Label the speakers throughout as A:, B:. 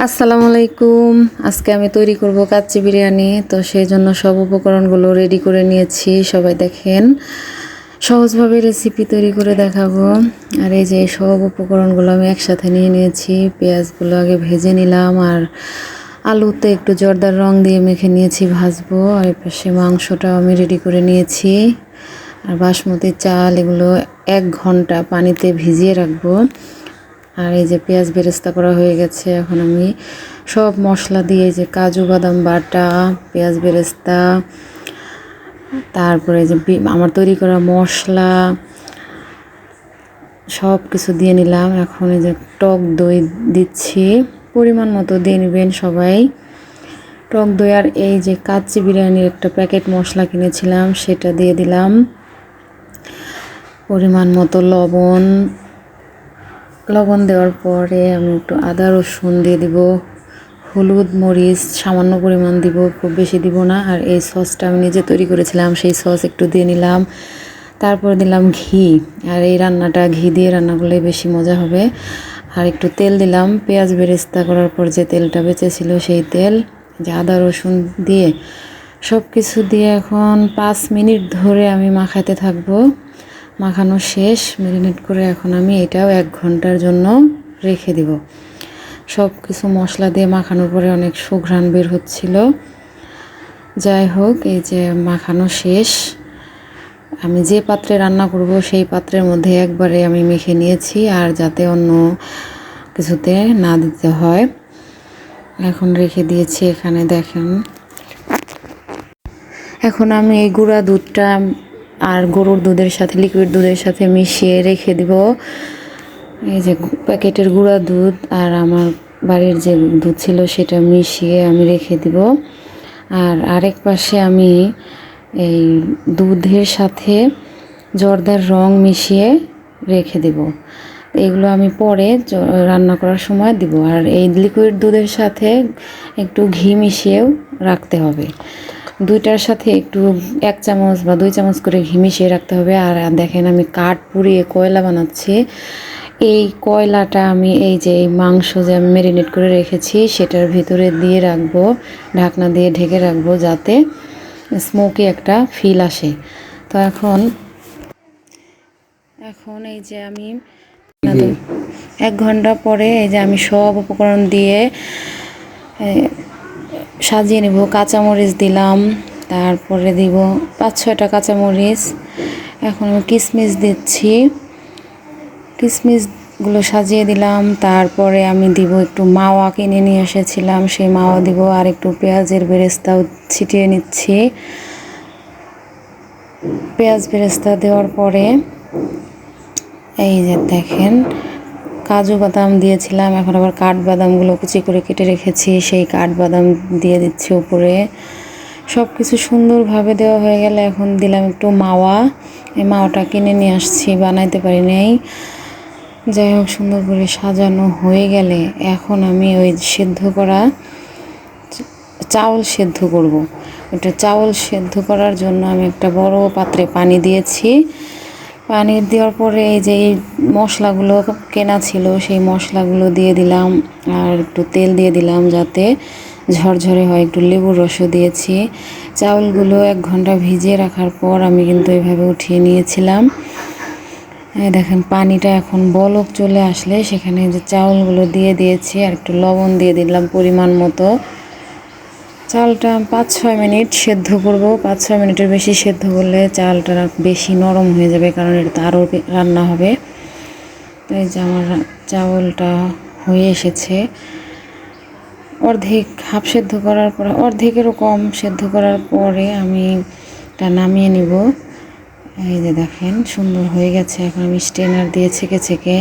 A: আসসালামু আলাইকুম। আজকে আমি তৈরি করব কাচ্চি বিরিয়ানি। তো সেই জন্য সব উপকরণগুলো রেডি করে নিয়েছি। সবাই দেখেন, সহজভাবে রেসিপি তৈরি করে দেখাবো। আর এই যে সব উপকরণগুলো আমি একসাথে নিয়ে নিয়েছি। পেঁয়াজগুলো আগে ভেজে নিলাম, আর আলুতে একটু জর্দার রং দিয়ে মেখে নিয়েছি, ভাজবো। আর এই পাশে মাংসটাও আমি রেডি করে নিয়েছি। আর বাসমতি চাল এগুলো 1 ঘন্টা পানিতে ভিজিয়ে রাখবো। আর এই যে পেঁয়াজ বেরেস্তা করা হয়ে গেছে। এখন আমি সব মশলা দিয়ে, যে কাজু বাদাম বাটা, পেঁয়াজ বেরেস্তা, তারপরে যে আমার তৈরি করা মশলা সব কিছু দিয়ে নিলাম। এখন এই যে টক দই দিচ্ছি, পরিমাণ মতো দিয়ে নেবেন সবাই টক দই। আর এই যে কাচ্চি বিরিয়ানির একটা প্যাকেট মশলা কিনেছিলাম, সেটা দিয়ে দিলাম। পরিমাণ মতো লবণ দেওয়ার পরে আমি একটু আদা রসুন দিয়ে দিব, হলুদ মরিচ সামান্য পরিমাণ দিব, খুব বেশি দিব না। আর এই সসটা আমি নিজে তৈরি করেছিলাম, সেই সস একটু দিয়ে নিলাম। তারপর দিলাম ঘি। আর এই রান্নাটা ঘি দিয়ে রান্না করলে বেশি মজা হবে। আর একটু তেল দিলাম, পেঁয়াজ বেরেস্তা করার পর যে তেলটা বেঁচেছিল সেই তেল। যে আদা রসুন দিয়ে সব কিছু দিয়ে এখন 5 মিনিট ধরে আমি মাখাতে থাকবো। মাখানো শেষ, ম্যারিনেট করে এখন আমি এটাও 1 ঘন্টার জন্য রেখে দিব। সব কিছু মশলা দিয়ে মাখানোর পরে অনেক সুঘ্রাণ বের হচ্ছিল। যাই হোক, এই যে মাখানো শেষ। আমি যে পাত্রে রান্না করব সেই পাত্রের মধ্যে একবারে আমি মেখে নিয়েছি, আর যাতে অন্য কিছুতে না দিতে হয়। এখন রেখে দিয়েছি এখানে, দেখেন। এখন আমি এই গুঁড়া দুধটা আর গরুর দুধের সাথে, লিকুইড দুধের সাথে মিশিয়ে রেখে দিব। এই যে প্যাকেটের গুঁড়া দুধ আর আমার বাড়ির যে দুধ ছিল সেটা মিশিয়ে আমি রেখে দিব। আর আরেক পাশে আমি এই দুধের সাথে জর্দার রং মিশিয়ে রেখে দেব। এগুলো আমি পরে রান্না করার সময় দিব। আর এই লিকুইড দুধের সাথে একটু ঘি মিশিয়েও রাখতে হবে। দুইটার সাথে একটু 1 চামচ বা 2 চামচ করে ঘি মিশিয়ে রাখতে হবে। আর দেখেন, আমি কাঠ পুড়িয়ে কয়লা বানাচ্ছি। এই কয়লাটা আমি এই যে এই মাংস যে আমি ম্যারিনেট করে রেখেছি সেটার ভিতরে দিয়ে রাখবো, ঢাকনা দিয়ে ঢেকে রাখবো, যাতে স্মোকি একটা ফিল আসে। তো এখন এই যে আমি 1 ঘন্টা পরে এই যে আমি সব উপকরণ দিয়ে সাজিয়ে নেব। কাঁচামরিচ দিলাম, তারপরে দিব 5-6টা কাঁচামরিচ। এখন আমি কিশমিশ দিচ্ছি, কিশমিশগুলো সাজিয়ে দিলাম। তারপরে আমি দিব একটু মাওয়া, কিনে নিয়ে এসেছিলাম, সেই মাওয়া দিব। আর একটু পেঁয়াজের বেরেস্তাও ছিটিয়ে নিচ্ছি। পেঁয়াজ বেরেস্তা দেওয়ার পরে এই যে দেখেন, কাজু বাদাম দিয়েছিলাম, এখন আবার কাঠবাদামগুলো কুচি করে কেটে রেখেছি, সেই কাঠবাদাম দিয়ে দিচ্ছি উপরে। সব কিছু সুন্দরভাবে দেওয়া হয়ে গেলে এখন দিলাম একটু মাওয়া। এই মাওয়াটা কিনে নিয়ে আসছি, বানাইতে পারি নাই। যাই হোক, সুন্দর করে সাজানো হয়ে গেলে এখন আমি ওই সেদ্ধ করা চাউল সেদ্ধ করব। ওটা চাউল সেদ্ধ করার জন্য আমি একটা বড় পাত্রে পানি দিয়েছি। পানি দেওয়ার পরে এই যে এই মশলাগুলো কেনা ছিল সেই মশলাগুলো দিয়ে দিলাম, আর একটু তেল দিয়ে দিলাম যাতে ঝরঝরে হয়। একটু লেবুর রসও দিয়েছি। চাউলগুলো 1 ঘন্টা ভিজিয়ে রাখার পর আমি কিন্তু এইভাবে উঠিয়ে নিয়েছিলাম। দেখেন, পানিটা এখন বলক চলে আসলে সেখানে যে চাউলগুলো দিয়ে দিয়েছি, আর একটু লবণ দিয়ে দিলাম পরিমাণ মতো। চালটা 5-6 মিনিট সেদ্ধ করব। 5-6 মিনিটের বেশি সেদ্ধ করলে চালটা বেশি নরম হয়ে যাবে, কারণ এটা আরও রান্না হবে। তো এই যে আমার চাউলটা হয়ে এসেছে। অর্ধেক হাফ সেদ্ধ করার পর, অর্ধেকেরও কম সেদ্ধ করার পরে আমি এটা নামিয়ে নিব। এই যে দেখেন, সুন্দর হয়ে গেছে। এখন আমি স্ট্রেনার দিয়ে ছেঁকে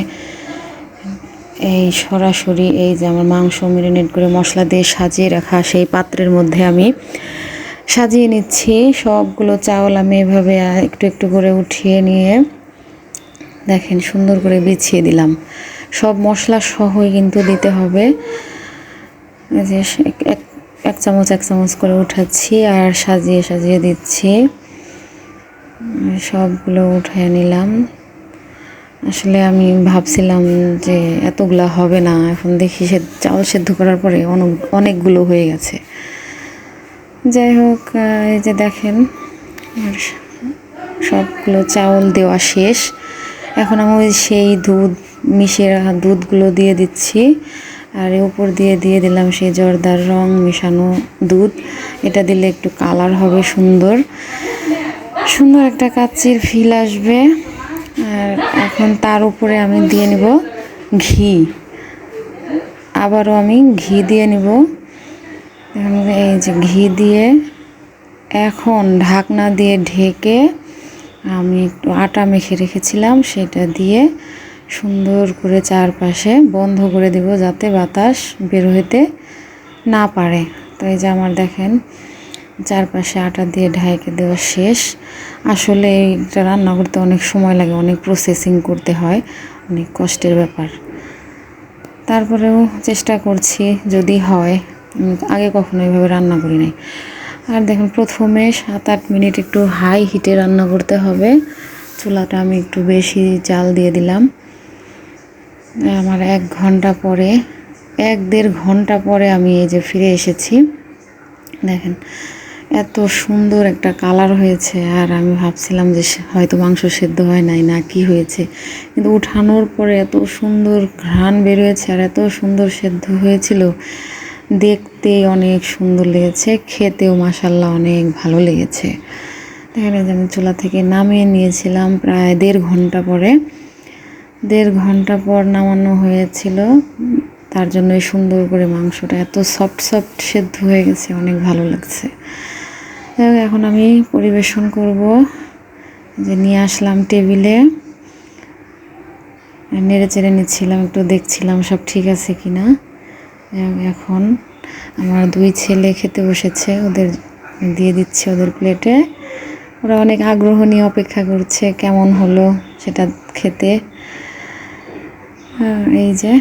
A: এই সরাসরি এই যে আমার মাংস ম্যারিনেট করে মশলা দিয়ে সাজিয়ে রাখা সেই পাত্রের মধ্যে আমি সাজিয়ে নিচ্ছি। সবগুলো চাউল আমি এভাবে একটু একটু করে উঠিয়ে নিয়ে দেখেন সুন্দর করে বিছিয়ে দিলাম। সব মশলা সহই কিন্তু দিতে হবে। এই যে এক চামচ করে উঠাচ্ছি আর সাজিয়ে দিচ্ছি। সবগুলো উঠিয়ে নিলাম। আসলে আমি ভাবছিলাম যে এতগুলা হবে না, এখন দেখি চাউল সেদ্ধ করার পরে অনেকগুলো হয়ে গেছে। যাই হোক, এই যে দেখেন আর সবগুলো চাউল দেওয়া শেষ। এখন আমি ওই সেই দুধ মিশিয়ে রাখা দুধগুলো দিয়ে দিচ্ছি, আর এর উপর দিয়ে দিলাম সেই জর্দার রং মেশানো দুধ। এটা দিলে একটু কালার হবে, সুন্দর সুন্দর একটা কাচ্চির ফিল আসবে। আর এখন তার উপরে আমি দিয়ে নিব ঘি, আবারও আমি ঘি দিয়ে নিব। এই যে ঘি দিয়ে এখন ঢাকনা দিয়ে ঢেকে আমি একটু আটা মেখে রেখেছিলাম, সেটা দিয়ে সুন্দর করে চারপাশে বন্ধ করে দেব যাতে বাতাস বের হইতে না পারে। তো এই যে আমার দেখেন চারপাশে আটা দিয়ে ঢেকে দেওয়া শেষ। আসলে এইটা রান্না করতে অনেক সময় লাগে, অনেক প্রসেসিং করতে হয়, অনেক কষ্টের ব্যাপার। তারপরেও চেষ্টা করছি যদি হয়, আগে কখনো এইভাবে রান্না করি নাই। আর দেখুন প্রথমে 7-8 মিনিট একটু হাই হিটে রান্না করতে হবে। চুলাটা আমি একটু বেশি জাল দিয়ে দিলাম। আমার 1-1.5 ঘন্টা পরে আমি এই যে ফিরে এসেছি। দেখেন এত সুন্দর একটা কালার হয়েছে, আর আমি ভাবছিলাম যে হয়তো মাংস সেদ্ধ হয় নাই না কি হয়েছে, কিন্তু উঠানোর পরে এত সুন্দর ঘ্রাণ বের হয়েছে আর এত সুন্দর সেদ্ধ হয়েছিল, দেখতে অনেক সুন্দর লেগেছে, খেতেও মাশাল্লাহ অনেক ভালো লেগেছে। দেখেন যে আমি চুলা থেকে নামিয়ে নিয়েছিলাম প্রায় 1.5 ঘন্টা পরে। 1.5 ঘন্টা পর নামানো হয়েছিল, তার জন্যই সুন্দর করে মাংসটা এত সফট সেদ্ধ হয়ে গেছে, অনেক ভালো লাগছে। এখন আমি পরিবেশন করব। যে নিয়ে আসলাম টেবিলে, নেড়ে চেড়ে নিচ্ছিলাম, একটু দেখছিলাম সব ঠিক আছে কিনা। এখন আমার 2 ছেলে খেতে বসেছে, ওদের দিয়ে দিচ্ছে ওদের প্লেটে। ওরা অনেক আগ্রহ নিয়ে অপেক্ষা করছে কেমন হলো সেটা খেতে। এই যে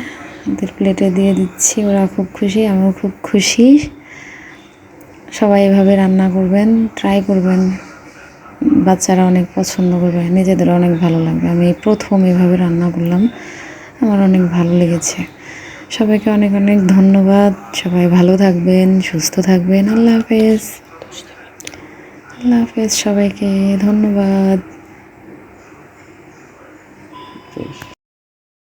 A: ওদের প্লেটে দিয়ে দিচ্ছি, ওরা খুব খুশি, আমিও খুব খুশি। সবাই এভাবে রান্না করবেন, ট্রাই করবেন, বাচ্চারা অনেক পছন্দ করবে, নিজেদেরও অনেক ভালো লাগবে। আমি প্রথম এভাবে রান্না করলাম, আমার অনেক ভালো লেগেছে। সবাইকে অনেক অনেক ধন্যবাদ। সবাই ভালো থাকবেন, সুস্থ থাকবেন। আল্লাহ হাফেজ। আল্লাহ হাফেজ, সবাইকে ধন্যবাদ।